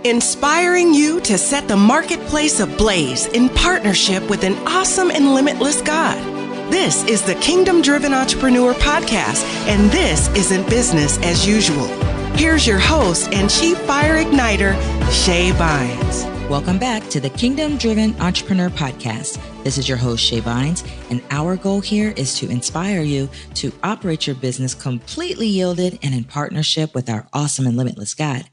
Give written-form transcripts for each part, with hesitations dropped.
inspiring you to set the marketplace ablaze in partnership with an awesome and limitless God. This is the Kingdom Driven Entrepreneur Podcast, and this isn't business as usual. Here's your host and Chief Fire Igniter, Shay Vines. Welcome back to the Kingdom Driven Entrepreneur Podcast. This is your host, Shay Vines, and our goal here is to inspire you to operate your business completely yielded and in partnership with our awesome and limitless God.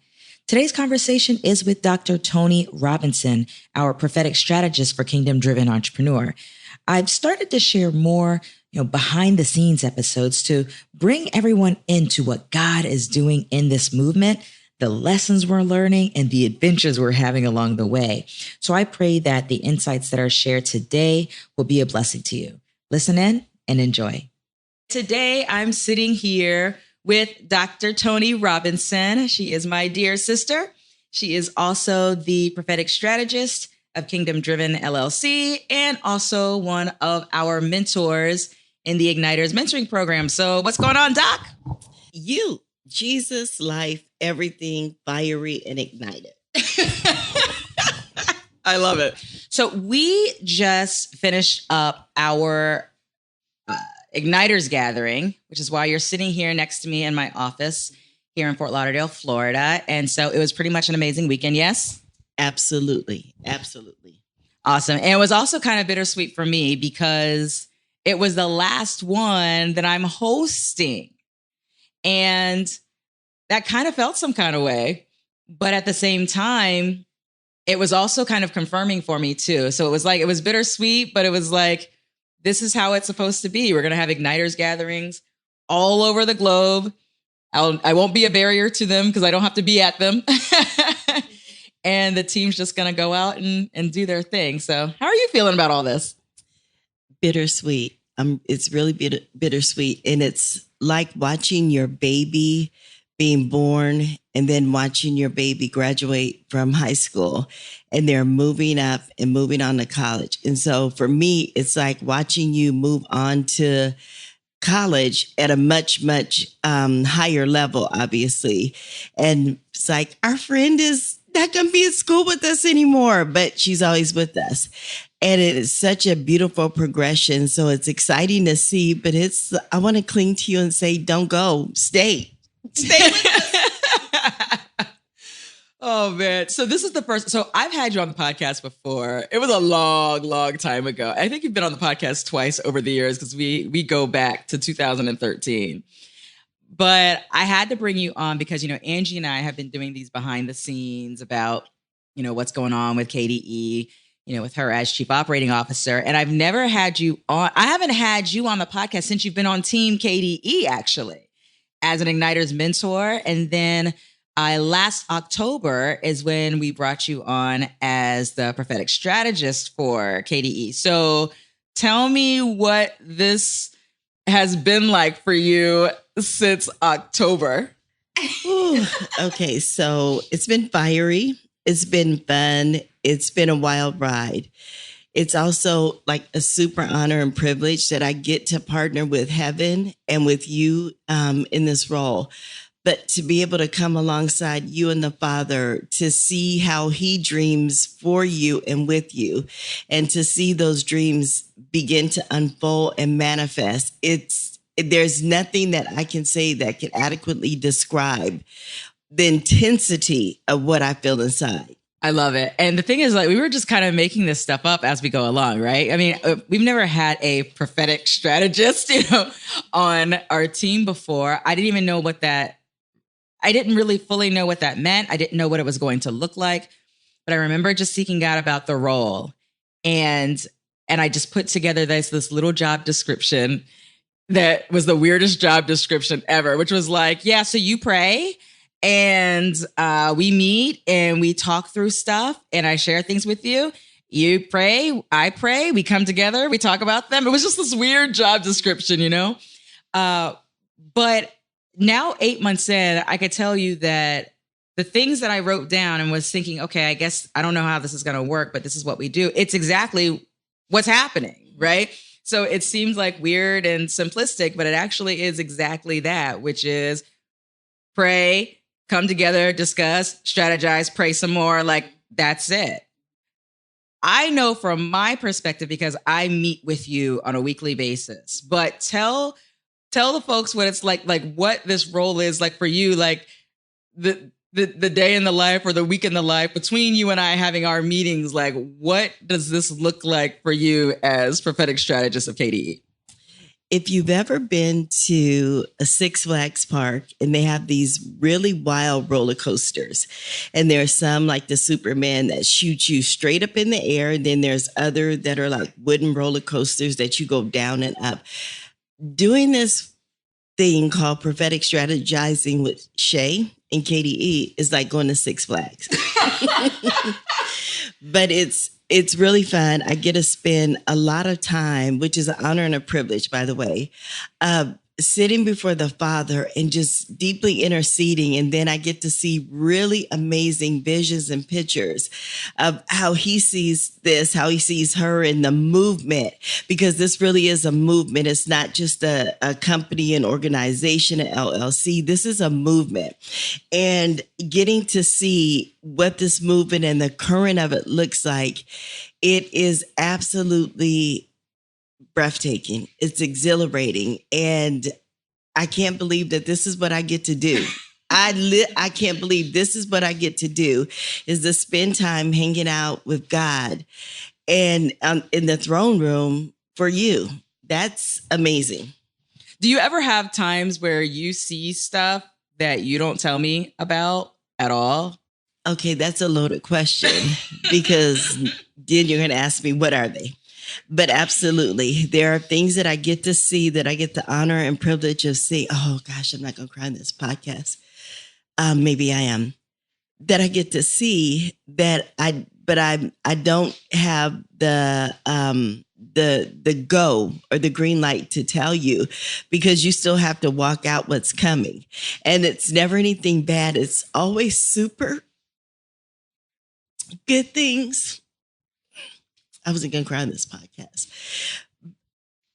Today's conversation is with Dr. Tony Robinson, our prophetic strategist for Kingdom Driven Entrepreneur. I've started to share more, behind the scenes episodes to bring everyone into what God is doing in this movement, the lessons we're learning, and the adventures we're having along the way. So I pray that the insights that are shared today will be a blessing to you. Listen in and enjoy. Today, I'm sitting here with Dr. Tony Robinson. She is my dear sister. She is also the prophetic strategist of Kingdom Driven LLC and also one of our mentors in the Igniters mentoring program. So what's going on, Doc? You, Jesus, life, everything fiery and ignited. I love it. So we just finished up our Igniters gathering, which is why you're sitting here next to me in my office here in Fort Lauderdale, Florida. And so it was pretty much an amazing weekend. Yes? Absolutely. Absolutely. Awesome. And it was also kind of bittersweet for me because it was the last one that I'm hosting. And that kind of felt some kind of way. But at the same time, it was also kind of confirming for me too. So it was bittersweet, but it was like, this is how it's supposed to be. We're going to have Igniters gatherings all over the globe. I won't be a barrier to them because I don't have to be at them. And the team's just going to go out and do their thing. So how are you feeling about all this? Bittersweet. It's really bittersweet. And it's like watching your baby being born and then watching your baby graduate from high school and they're moving up and moving on to college. And so for me, it's like watching you move on to college at a much, much higher level, obviously. And it's like, our friend is not going to be at school with us anymore, but she's always with us. And it is such a beautiful progression. So it's exciting to see, but I want to cling to you and say, don't go, stay with us. Oh man. So this is the first, so I've had you on the podcast before. It was a long, long time ago. I think you've been on the podcast twice over the years because we go back to 2013. But I had to bring you on because, Angie and I have been doing these behind the scenes about, what's going on with KDE, with her as chief operating officer. And I've never had you on. I haven't had you on the podcast since you've been on team KDE, actually, as an Igniters mentor. And then last October is when we brought you on as the prophetic strategist for KDE. So tell me what this has been like for you since October. Ooh, okay, so it's been fiery. It's been fun. It's been a wild ride. It's also like a super honor and privilege that I get to partner with heaven and with you in this role. But to be able to come alongside you and the Father to see how he dreams for you and with you and to see those dreams begin to unfold and manifest. There's nothing that I can say that can adequately describe the intensity of what I feel inside. I love it. And the thing is, we were just kind of making this stuff up as we go along, right? I mean, we've never had a prophetic strategist, on our team before. I didn't really fully know what that meant. I didn't know what it was going to look like, but I remember just seeking God about the role. And I just put together this little job description that was the weirdest job description ever, which was like, yeah, so you pray and we meet and we talk through stuff and I share things with you. You pray, I pray, we come together, we talk about them. It was just this weird job description, but now 8 months in, I could tell you that the things that I wrote down and was thinking, okay, I guess I don't know how this is going to work, but this is what we do. It's exactly what's happening, right? So it seems like weird and simplistic, but it actually is exactly that, which is pray, come together, discuss, strategize, pray some more. Like, that's it. I know from my perspective, because I meet with you on a weekly basis, but tell the folks what it's like what this role is like for you, like the day in the life or the week in the life between you and I having our meetings. Like, what does this look like for you as prophetic strategist of KDE? If you've ever been to a Six Flags park and they have these really wild roller coasters, and there are some like the Superman that shoots you straight up in the air, and then there's other that are like wooden roller coasters that you go down and up. Doing this thing called prophetic strategizing with Shay and KDE is like going to Six Flags. But it's really fun. I get to spend a lot of time, which is an honor and a privilege, by the way, sitting before the Father and just deeply interceding. And then I get to see really amazing visions and pictures of how he sees this, how he sees her in the movement, because this really is a movement. It's not just a company, an organization, an LLC. This is a movement. And getting to see what this movement and the current of it looks like, it is absolutely breathtaking. It's exhilarating. And I can't believe that this is what I get to do. I can't believe this is what I get to do, is to spend time hanging out with God and in the throne room for you. That's amazing. Do you ever have times where you see stuff that you don't tell me about at all? Okay, that's a loaded question because then you're going to ask me, what are they? But absolutely, there are things that I get to see, that I get the honor and privilege of seeing. Oh gosh, I'm not going to cry in this podcast. Maybe I am. That I get to see that I don't have the go or the green light to tell you, because you still have to walk out what's coming. And it's never anything bad. It's always super good things. I wasn't going to cry on this podcast,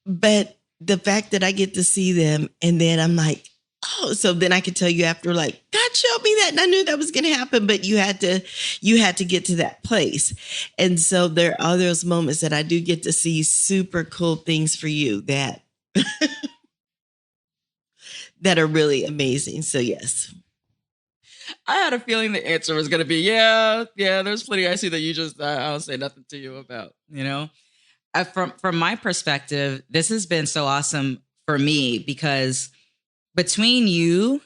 but the fact that I get to see them, and then I'm like, oh, so then I could tell you after, like, God showed me that, and I knew that was going to happen, but you had to get to that place. And so there are those moments that I do get to see super cool things for you that that are really amazing. So yes. I had a feeling the answer was going to be, yeah, there's plenty I see that you just, I don't say nothing to you about, you know? From my perspective, this has been so awesome for me, because between you,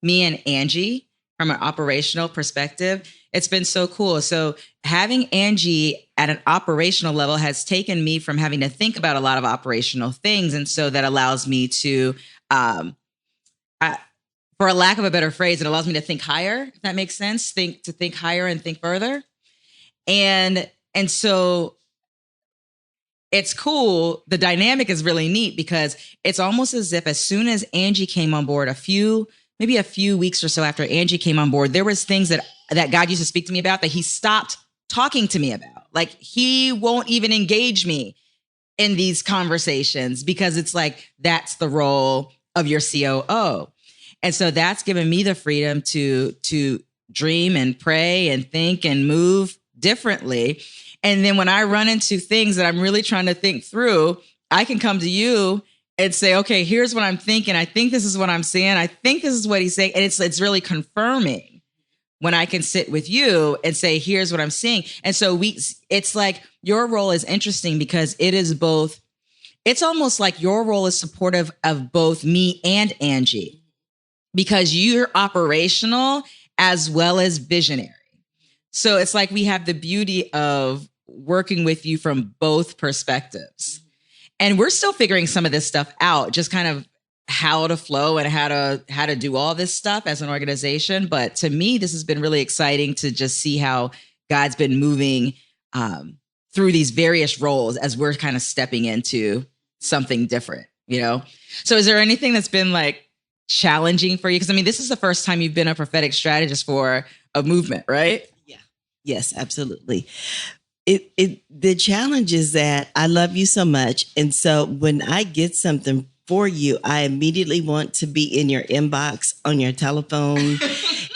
me, and Angie, from an operational perspective, it's been so cool. So having Angie at an operational level has taken me from having to think about a lot of operational things. And so that allows me to, for a lack of a better phrase, it allows me to think higher, if that makes sense, think higher and think further. And so it's cool. The dynamic is really neat, because it's almost as if as soon as Angie came on board, maybe a few weeks or so after Angie came on board, there was things that God used to speak to me about that he stopped talking to me about. Like, he won't even engage me in these conversations, because it's like, that's the role of your COO. And so that's given me the freedom to dream and pray and think and move differently. And then when I run into things that I'm really trying to think through, I can come to you and say, okay, here's what I'm thinking. I think this is what I'm saying. I think this is what he's saying. And it's really confirming when I can sit with you and say, here's what I'm seeing. And so it's like your role is interesting, because it is both. It's almost like your role is supportive of both me and Angie, because you're operational as well as visionary. So it's like we have the beauty of working with you from both perspectives. And we're still figuring some of this stuff out, just kind of how to flow and how to do all this stuff as an organization. But to me, this has been really exciting to just see how God's been moving through these various roles as we're kind of stepping into something different, you know? So is there anything that's been like challenging for you? Because I mean, this is the first time you've been a prophetic strategist for a movement, right? Yeah. Yes, absolutely. The challenge is that I love you so much. And so when I get something for you, I immediately want to be in your inbox, on your telephone,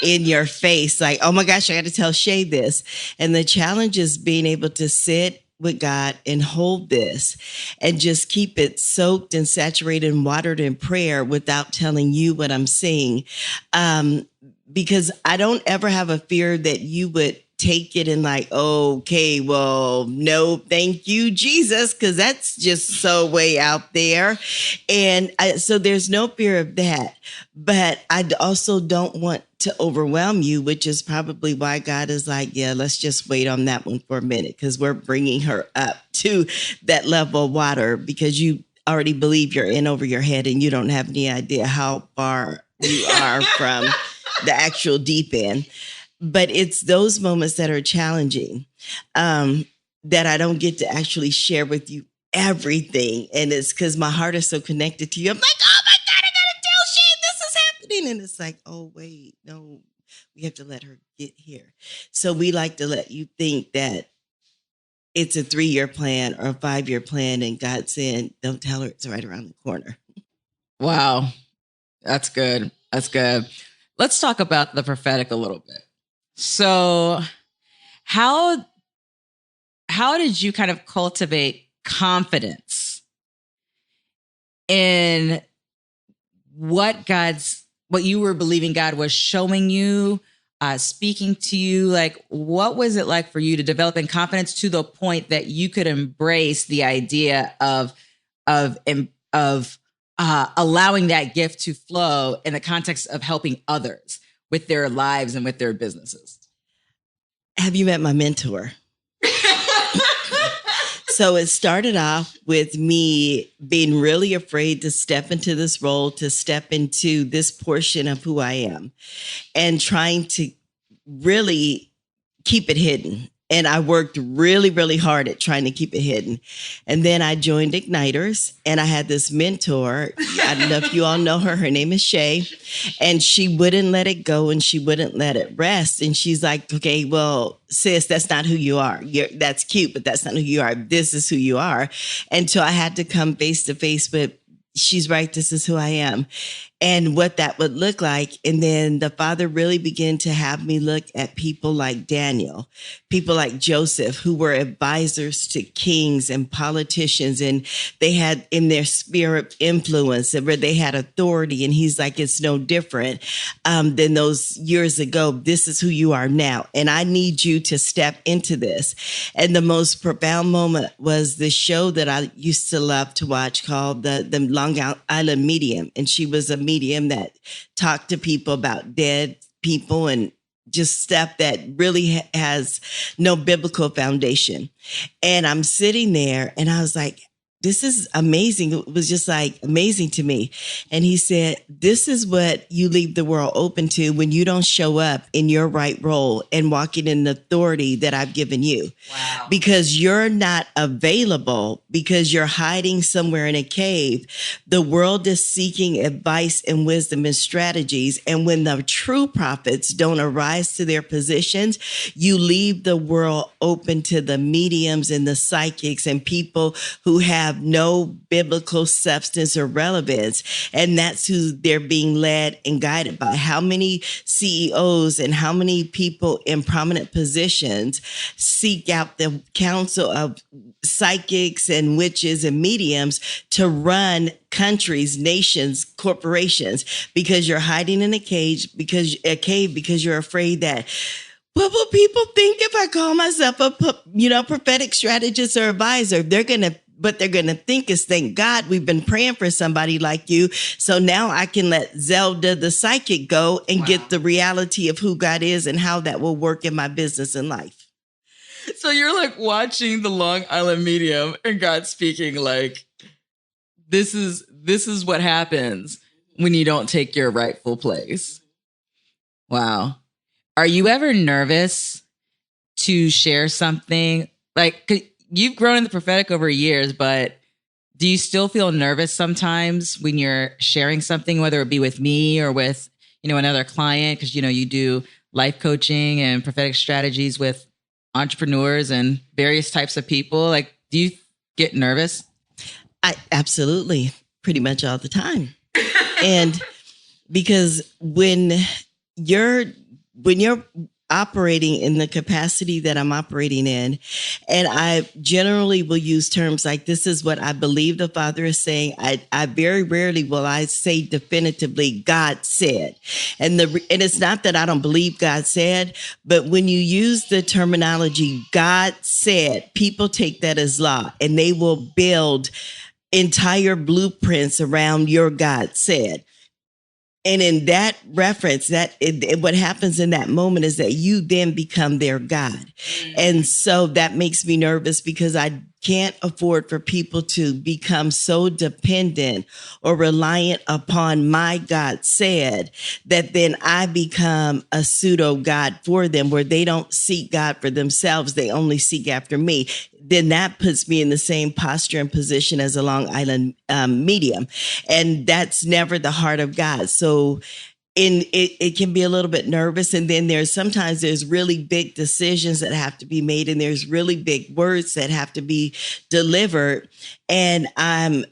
in your face. Like, oh my gosh, I got to tell Shay this. And the challenge is being able to sit with God and hold this and just keep it soaked and saturated and watered in prayer without telling you what I'm seeing. Because I don't ever have a fear that you would take it and like, okay, well, no, thank you, Jesus, because that's just so way out there. And so there's no fear of that. But I also don't want to overwhelm you, which is probably why God is like, yeah, let's just wait on that one for a minute, because we're bringing her up to that level of water, because you already believe you're in over your head and you don't have any idea how far you are from the actual deep end. But it's those moments that are challenging, that I don't get to actually share with you everything. And it's because my heart is so connected to you. I'm like, oh my God, I got to tell Shane this is happening. And it's like, oh, wait, no, we have to let her get here. So we like to let you think that it's a 3-year plan or a 5-year plan. And God's saying, don't tell her it's right around the corner. Wow. That's good. That's good. Let's talk about the prophetic a little bit. So how did you kind of cultivate confidence in what you were believing God was showing you, speaking to you? Like, what was it like for you to develop in confidence to the point that you could embrace the idea of allowing that gift to flow in the context of helping others with their lives and with their businesses? Have you met my mentor? So it started off with me being really afraid to step into this role, to step into this portion of who I am, and trying to really keep it hidden. And I worked really, really hard at trying to keep it hidden. And then I joined Igniters, and I had this mentor. I don't know if you all know her. Her name is Shay. And she wouldn't let it go, and she wouldn't let it rest. And she's like, okay, well, sis, that's not who you are. That's cute, but that's not who you are. This is who you are. And so I had to come face to face with, she's right, this is who I am, and what that would look like. And then the Father really began to have me look at people like Daniel, people like Joseph, who were advisors to kings and politicians, and they had in their spirit influence, where they had authority. And he's like, it's no different than those years ago. This is who you are now, and I need you to step into this. And the most profound moment was the show that I used to love to watch called the Long Island Medium. And she was a medium that talked to people about dead people and just stuff that really has no biblical foundation. And I'm sitting there and I was like, this is amazing. It was just like amazing to me. And he said, this is what you leave the world open to when you don't show up in your right role and walking in the authority that I've given you. Wow. Because you're not available, because you're hiding somewhere in a cave. The world is seeking advice and wisdom and strategies. And when the true prophets don't arise to their positions, you leave the world open to the mediums and the psychics and people who have no biblical substance or relevance. And that's who they're being led and guided by. How many CEOs and how many people in prominent positions seek out the counsel of psychics and witches and mediums to run countries, nations, corporations, because you're hiding in a cave because you're afraid that, what will people think if I call myself a prophetic strategist or advisor? What they're going to think is, thank God we've been praying for somebody like you. So now I can let Zelda, the psychic, go and get the reality of who God is and how that will work in my business and life. So you're like watching the Long Island Medium and God speaking like, this is what happens when you don't take your rightful place. Wow. Are you ever nervous to share something? Like, you've grown in the prophetic over years, but do you still feel nervous sometimes when you're sharing something, whether it be with me or with, another client? Because, you do life coaching and prophetic strategies with entrepreneurs and various types of people. Like, do you get nervous? Absolutely. pretty much all the time. And because when you're operating in the capacity that I'm operating in, and I generally will use terms like, this is what I believe the Father is saying. I very rarely will I say definitively, God said. And it's not that I don't believe God said, but when you use the terminology God said, people take that as law, and they will build entire blueprints around your God said. And in that reference, what happens in that moment is that you then become their God. And so that makes me nervous, because I can't afford for people to become so dependent or reliant upon my God said that then I become a pseudo God for them, where they don't seek God for themselves. They only seek after me. Then that puts me in the same posture and position as a Long Island medium. And that's never the heart of God. So it can be a little bit nervous. And then there's really big decisions that have to be made, and there's really big words that have to be delivered. And I'm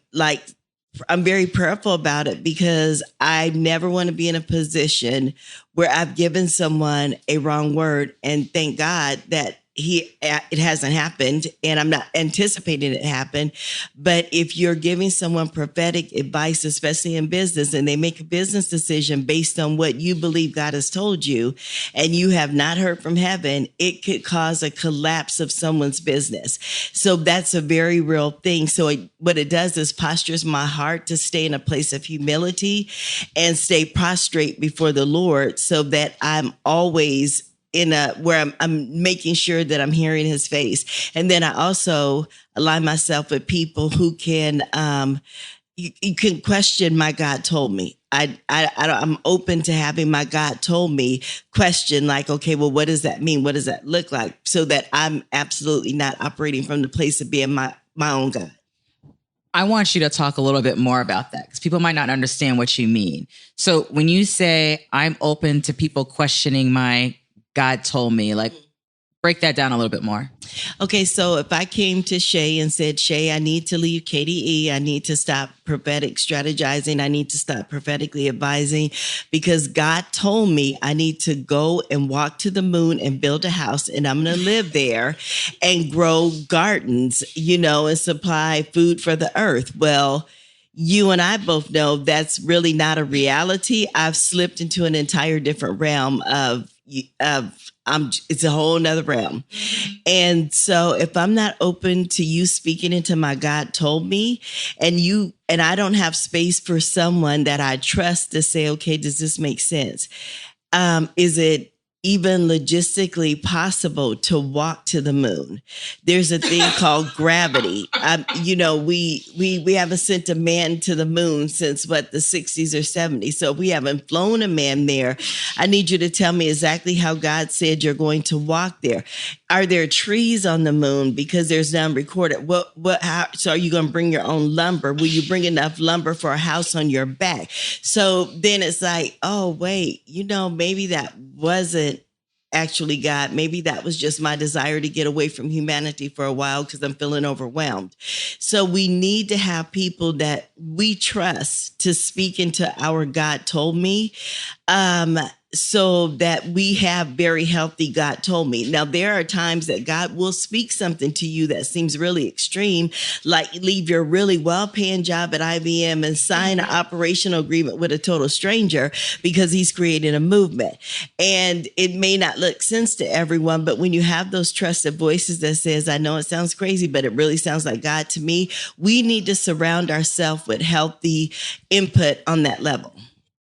very prayerful about it, because I never want to be in a position where I've given someone a wrong word, and thank God that it hasn't happened, and I'm not anticipating it happen. But if you're giving someone prophetic advice, especially in business, and they make a business decision based on what you believe God has told you, and you have not heard from heaven, it could cause a collapse of someone's business. So that's a very real thing. So what it does is postures my heart to stay in a place of humility and stay prostrate before the Lord, so that I'm always where I'm making sure that I'm hearing his face. And then I also align myself with people who can, you can question my God told me. I'm open to having my God told me question, like, okay, well, what does that mean? What does that look like? So that I'm absolutely not operating from the place of being my own God. I want you to talk a little bit more about that, because people might not understand what you mean. So when you say I'm open to people questioning my God told me, like, break that down a little bit more. Okay, so if I came to Shay and said, Shay, I need to leave KDE. I need to stop prophetic strategizing. I need to stop prophetically advising, because God told me I need to go and walk to the moon and build a house, and I'm going to live there and grow gardens, and supply food for the earth. Well, you and I both know that's really not a reality. I've slipped into an entire different realm it's a whole nother realm. And so if I'm not open to you speaking into my God told me, and I don't have space for someone that I trust to say, okay, does this make sense? Is it even logistically possible to walk to the moon? There's a thing called gravity. We haven't sent a man to the moon since the 60s or 70s. So if we haven't flown a man there, I need you to tell me exactly how God said you're going to walk there. Are there trees on the moon? Because there's none recorded. So are you going to bring your own lumber? Will you bring enough lumber for a house on your back? So then it's like, oh, wait, maybe that wasn't actually God. Maybe that was just my desire to get away from humanity for a while because I'm feeling overwhelmed. So we need to have people that we trust to speak into our God told me, so that we have very healthy God told me. Now, there are times that God will speak something to you that seems really extreme, like leave your really well-paying job at IBM and sign an operational agreement with a total stranger because he's creating a movement. And it may not look sense to everyone, but when you have those trusted voices that says, I know it sounds crazy, but it really sounds like God to me, we need to surround ourselves with healthy input on that level.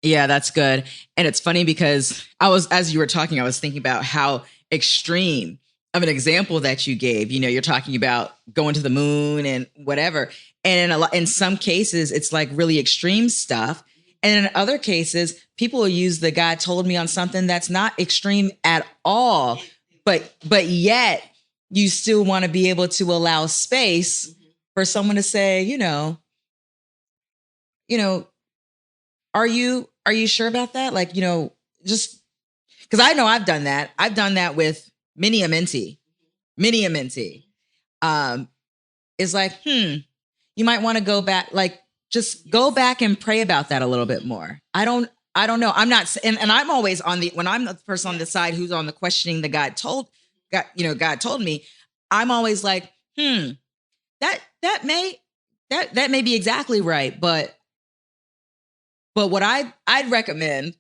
Yeah, that's good. And it's funny because as you were talking, I was thinking about how extreme of an example that you gave. You're talking about going to the moon and whatever. And in some cases, it's like really extreme stuff. And in other cases, people will use the God told me on something that's not extreme at all. But yet you still want to be able to allow space for someone to say, are you sure about that? Like, just because I know I've done that. I've done that with many a mentee. It's like, you might want to go back, like just go back and pray about that a little bit more. I don't know. I'm not, and I'm always when I'm the person on the side who's on the questioning that God told me, I'm always like, that may be exactly right. But what I'd recommend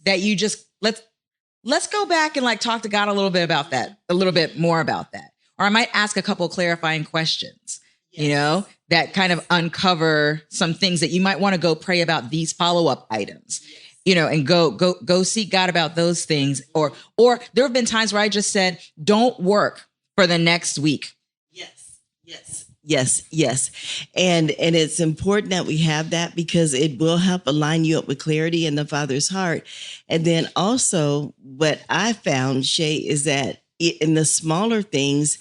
that you just, let's go back and like talk to God a little bit about that, a little bit more about that. Or I might ask a couple of clarifying questions, that kind of uncover some things that you might want to go pray about these follow-up items, and go seek God about those things. Or there have been times where I just said, don't work for the next week. Yes. And it's important that we have that because it will help align you up with clarity in the Father's heart. And then also what I found, Shay, is that in the smaller things,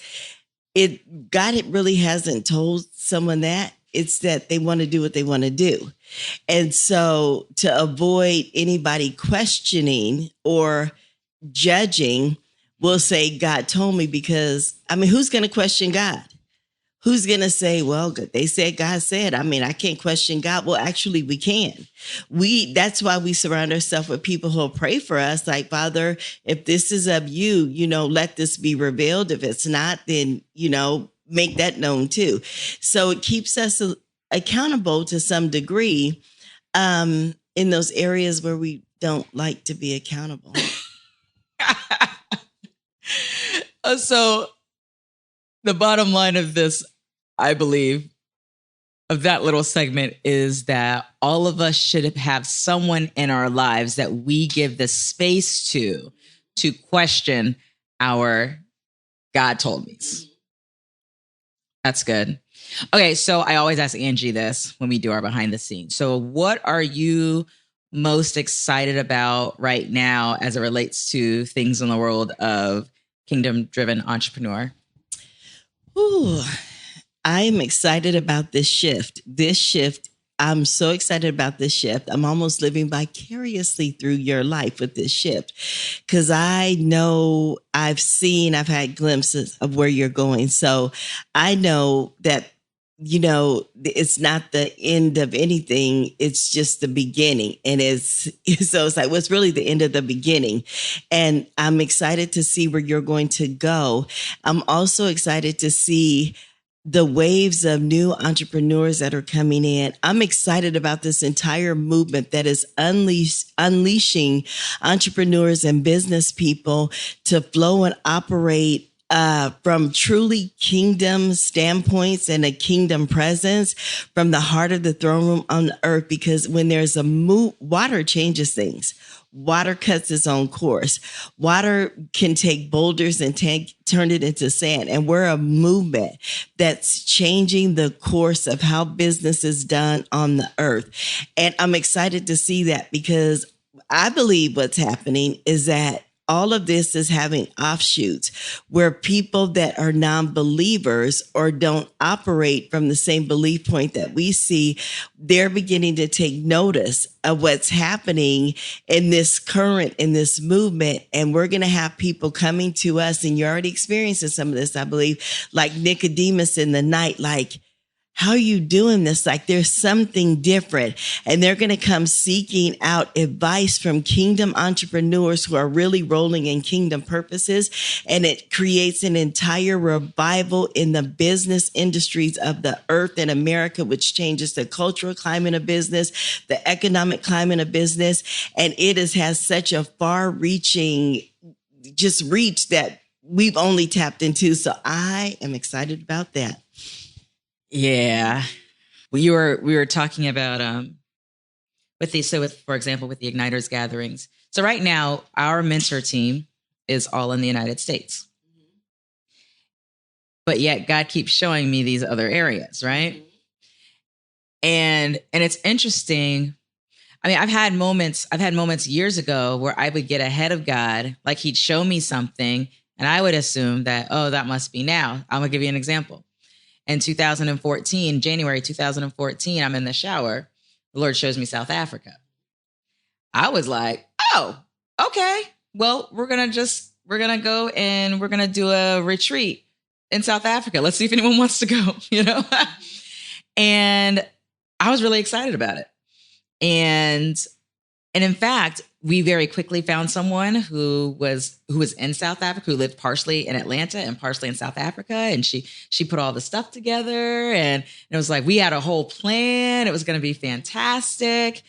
God really hasn't told someone that. It's that they want to do what they want to do. And so to avoid anybody questioning or judging, we'll say, God told me, because who's going to question God? Who's going to say, well, they said God said, I can't question God. Well, actually we can. That's why we surround ourselves with people who'll pray for us. Like, Father, if this is of you, let this be revealed. If it's not, then, make that known too. So it keeps us accountable to some degree in those areas where we don't like to be accountable. So the bottom line of this, I believe, of that little segment is that all of us should have someone in our lives that we give the space to question our God told me's. That's good. Okay, so I always ask Angie this when we do our behind the scenes. So what are you most excited about right now as it relates to things in the world of Kingdom Driven Entrepreneur? Ooh, I'm excited about this shift. I'm so excited about this shift. I'm almost living vicariously through your life with this shift because I know I've had glimpses of where you're going. So I know that, it's not the end of anything. It's just the beginning. And so it's like, what's really the end of the beginning? And I'm excited to see where you're going to go. I'm also excited to see the waves of new entrepreneurs that are coming in. I'm excited about this entire movement that is unleashing entrepreneurs and business people to flow and operate from truly kingdom standpoints and a kingdom presence from the heart of the throne room on the earth. Because when there's water changes things. Water cuts its own course. Water can take boulders and turn it into sand. And we're a movement that's changing the course of how business is done on the earth. And I'm excited to see that because I believe what's happening is that all of this is having offshoots where people that are non-believers or don't operate from the same belief point that we see, they're beginning to take notice of what's happening in this movement. And we're going to have people coming to us, and you're already experiencing some of this, I believe, like Nicodemus in the night, like, how are you doing this? Like there's something different. And they're going to come seeking out advice from kingdom entrepreneurs who are really rolling in kingdom purposes. And it creates an entire revival in the business industries of the earth in America, which changes the cultural climate of business, the economic climate of business. And it has such a far reaching reach that we've only tapped into. So I am excited about that. Yeah. We were talking about for example, with the Igniters gatherings. So right now, our mentor team is all in the United States. But yet God keeps showing me these other areas, right? And it's interesting. I've had moments years ago where I would get ahead of God, like he'd show me something and I would assume that, oh, that must be now. I'm gonna give you an example. In January 2014, I'm in the shower. The Lord shows me South Africa. I was like, oh, okay. Well, we're going to go and we're going to do a retreat in South Africa. Let's see if anyone wants to go, And I was really excited about it. And in fact, we very quickly found someone who was in South Africa, who lived partially in Atlanta and partially in South Africa. And she put all the stuff together, and it was like, we had a whole plan. It was going to be fantastic.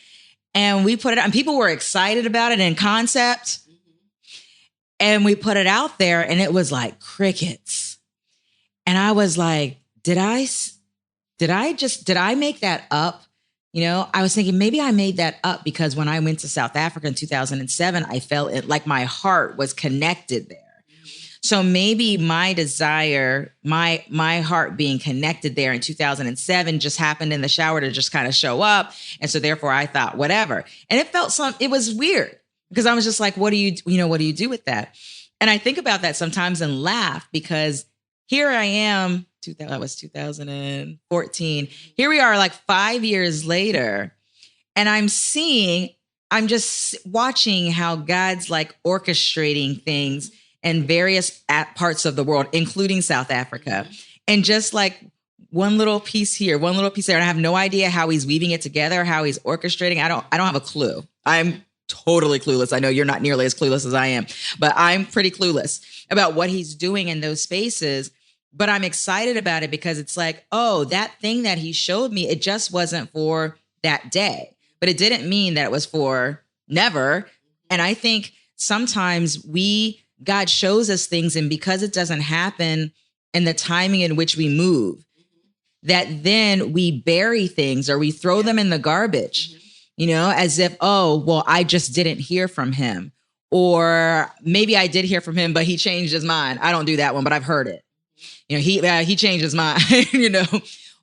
And we put it on. People were excited about it in concept. And we put it out there, and it was like crickets. And I was like, did I make that up? You know, I was thinking maybe I made that up because when I went to South Africa in 2007, I felt it like my heart was connected there. So maybe my desire, my heart being connected there in 2007 just happened in the shower to just kind of show up. And so therefore I thought, whatever. And it was weird because I was just like, what do you do with that? And I think about that sometimes and laugh because here I am. That was 2014. Here we are like 5 years later. And I'm just watching how God's like orchestrating things in various parts of the world, including South Africa. And just like one little piece here, one little piece there. And I have no idea how he's weaving it together, how he's orchestrating. I don't have a clue. I'm totally clueless. I know you're not nearly as clueless as I am, but I'm pretty clueless about what he's doing in those spaces. But I'm excited about it because it's like, oh, that thing that he showed me, it just wasn't for that day, but it didn't mean that it was for never. And I think sometimes God shows us things, and because it doesn't happen in the timing in which we move, that then we bury things or we throw them in the garbage, as if, oh, well, I just didn't hear from him. Or maybe I did hear from him, but he changed his mind. I don't do that one, but I've heard it. He changed his mind,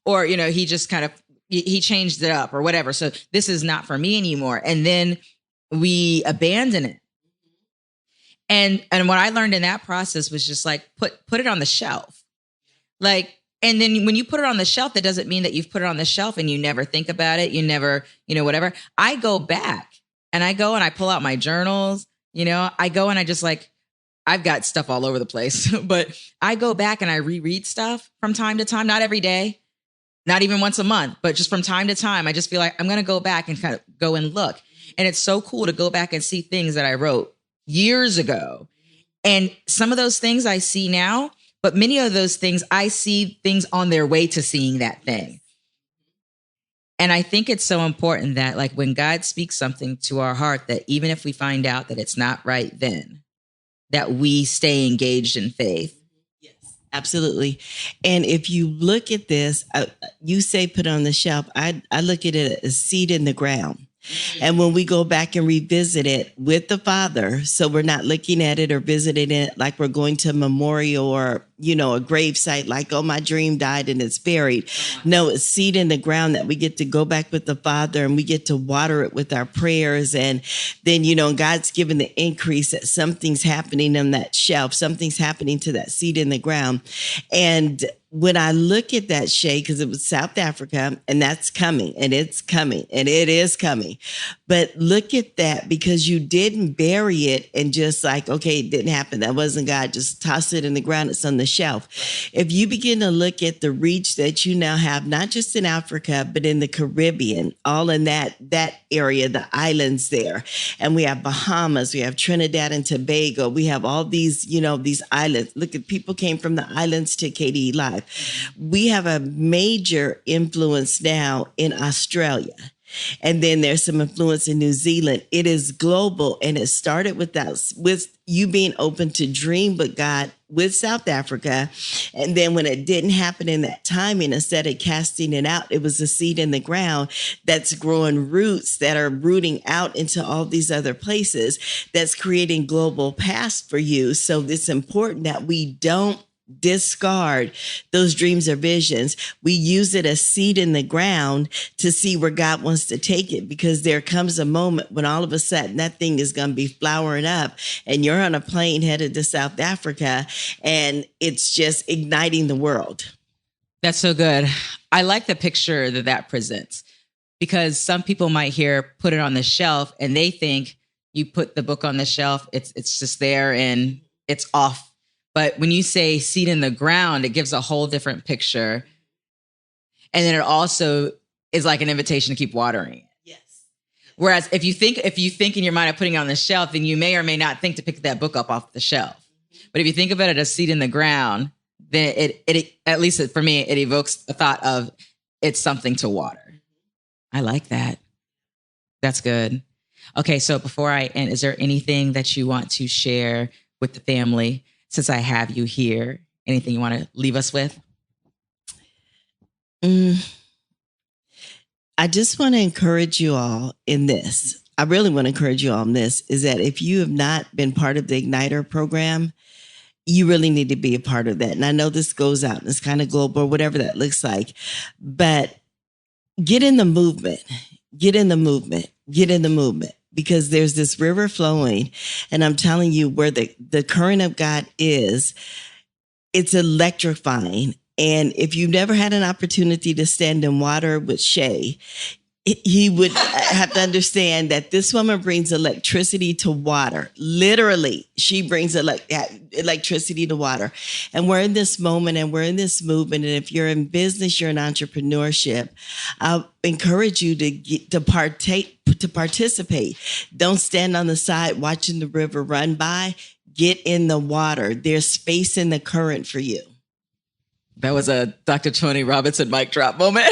or, he just kind of, he changed it up or whatever. So this is not for me anymore. And then we abandon it. And what I learned in that process was just like, put it on the shelf. Like, and then when you put it on the shelf, that doesn't mean that you've put it on the shelf and you never think about it. You never, whatever. I go back and I pull out my journals, I go and I just like, I've got stuff all over the place, but I go back and I reread stuff from time to time, not every day, not even once a month, but just from time to time. I just feel like I'm going to go back and kind of go and look. And it's so cool to go back and see things that I wrote years ago. And some of those things I see now, but many of those things, I see things on their way to seeing that thing. And I think it's so important that like when God speaks something to our heart, that even if we find out that it's not right then, that we stay engaged in faith. Yes, absolutely. And if you look at this, you say put on the shelf. I look at it as seed in the ground. And when we go back and revisit it with the Father, so we're not looking at it or visiting it like we're going to a memorial or, a grave site like, oh, my dream died and it's buried. No, it's seed in the ground that we get to go back with the Father and we get to water it with our prayers. And then, God's given the increase that something's happening on that shelf. Something's happening to that seed in the ground. And when I look at that, Shay, because it was South Africa, and that's coming, and it's coming, and it is coming. But look at that, because you didn't bury it and just like, okay, it didn't happen. That wasn't God. Just toss it in the ground. It's on the shelf. If you begin to look at the reach that you now have, not just in Africa, but in the Caribbean, all in that area, the islands there. And we have Bahamas, we have Trinidad and Tobago. We have all these, these islands. Look at people came from the islands to KDE Live. We have a major influence now in Australia. And then there's some influence in New Zealand. It is global, and it started with you being open to dream with God with South Africa. And then when it didn't happen in that timing, instead of casting it out, it was a seed in the ground that's growing roots that are rooting out into all these other places, that's creating global past for you. So it's important that we don't discard those dreams or visions. We use it as seed in the ground to see where God wants to take it, because there comes a moment when all of a sudden that thing is going to be flowering up and you're on a plane headed to South Africa and it's just igniting the world. That's so good. I like the picture that presents, because some people might hear put it on the shelf and they think you put the book on the shelf, it's just there and it's off. But when you say seed in the ground, it gives a whole different picture. And then it also is like an invitation to keep watering it. Yes. Whereas if you think in your mind of putting it on the shelf, then you may or may not think to pick that book up off the shelf. But if you think about it as seed in the ground, then it at least for me, it evokes the thought of it's something to water. I like that. That's good. Okay, so before I end, is there anything that you want to share with the family since I have you here? Anything you want to leave us with? I just want to encourage you all in this. I really want to encourage you all in this, is that if you have not been part of the Igniter program, you really need to be a part of that. And I know this goes out, it's kind of global, whatever that looks like, but get in the movement, because there's this river flowing. And I'm telling you, where the current of God is, it's electrifying. And if you've never had an opportunity to stand in water with Shay, he would have to understand that this woman brings electricity to water. Literally, she brings electricity to water. And we're in this moment and we're in this movement. And if you're in business, you're in entrepreneurship, I'll encourage you to participate. Don't stand on the side watching the river run by. Get in the water. There's space in the current for you. That was a Dr. Tony Robinson mic drop moment.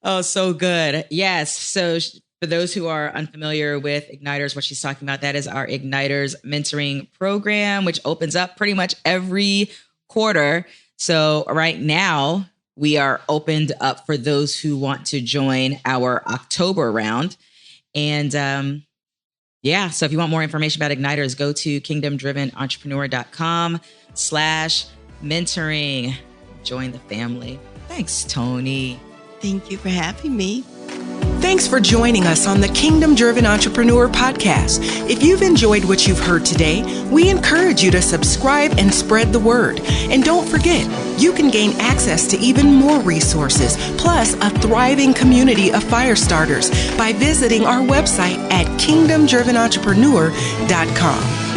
Oh, so good. Yes. So for those who are unfamiliar with Igniters, what she's talking about, that is our Igniters mentoring program, which opens up pretty much every quarter. So right now we are opened up for those who want to join our October round. And so if you want more information about Igniters, go to kingdomdrivenentrepreneur.com/mentoring. Join the family. Thanks, Tony. Thank you for having me. Thanks for joining us on the Kingdom Driven Entrepreneur podcast. If you've enjoyed what you've heard today, we encourage you to subscribe and spread the word. And don't forget, you can gain access to even more resources, plus a thriving community of fire starters by visiting our website at kingdomdrivenentrepreneur.com.